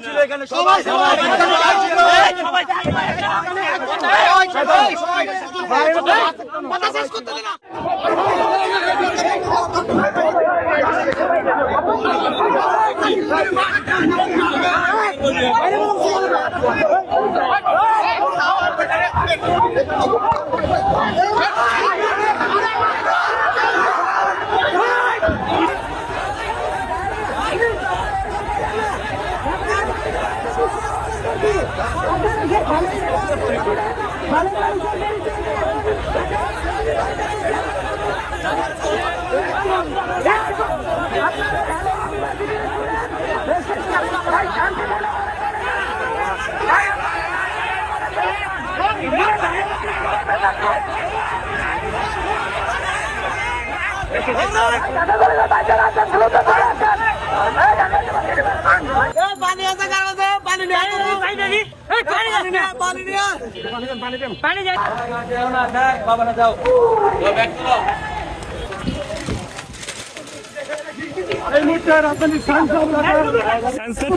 ছিল এখানে, সবাই কথা শেষ করতে দেন না।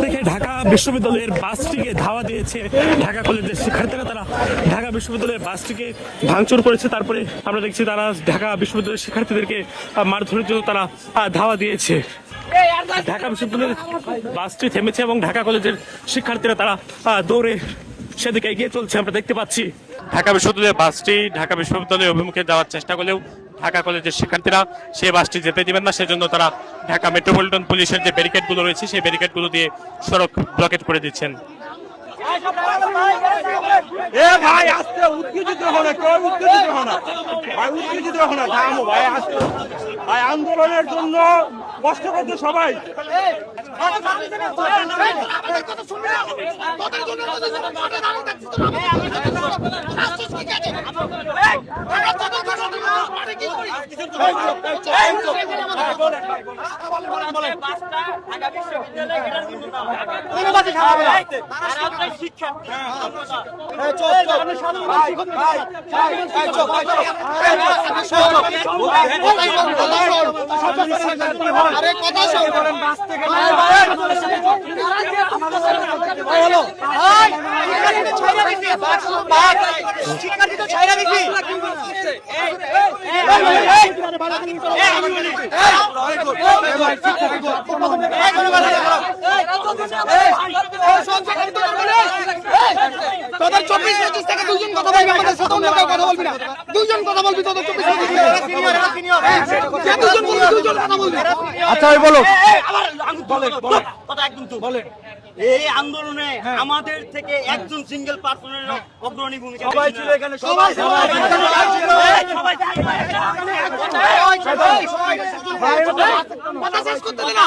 থেকে ঢাকা বিশ্ববিদ্যালয়ের বাসটিকে ধাওয়া দিয়েছে ঢাকা কলেজের শিক্ষার্থীরা। তারা ঢাকা বিশ্ববিদ্যালয়ের বাসটিকে ভাঙচুর করেছে। তারপরে আমরা দেখছি তারা ঢাকা বিশ্ববিদ্যালয়ের শিক্ষার্থীদেরকে মারধরের জন্য তারা ধাওয়া দিয়েছে। ঢাকা বিশ্ববিদ্যালয়ের বাসটি থেমেছে এবং ঢাকা কলেজের শিক্ষার্থীরা তারা দৌড়ে সেদিকে এগিয়ে চলছে। আমরা দেখতে পাচ্ছি ঢাকা বিশ্ববিদ্যালয়ের বাসটি ঢাকা বিশ্ববিদ্যালয়ের অভিমুখে যাওয়ার চেষ্টা করলেও ঢাকা কলেজের শিক্ষার্থীরা সেই বাসটি যেতে দিবেন না, সেজন্য তারা ঢাকা মেট্রোপলিটন পুলিশের যে ব্যারিকেডগুলো রয়েছে সেই ব্যারিকেডগুলো দিয়ে সড়ক ব্লকেট করে দিচ্ছেন। ভাই আস্তে উত্তেজিত হো না, কেউ উত্তেজিত হো না ভাই, উত্তেজিত হো না, থামো ভাই, আস্তে ভাই, আন্দোলনের জন্য কষ্ট করছে সবাই। শিক্ষার্থী তো ছাইরা দিছি, তোদের 24-25 থেকে দুজন কথা বলবি, আমাদের সাথে অন্য কেউ কথা বলবি না, দুজন কথা বলবি, তোদের 24-25 দুজন কথা বলবি। আচ্ছা বলো, কথা একদম তো বলেন। এই আন্দোলনে আমাদের থেকে একজন সিঙ্গেল পার্সনের অগ্রণী ভূমিকা সবাই ছিল এখানে, সবাই কথা শেষ করতে দেন না।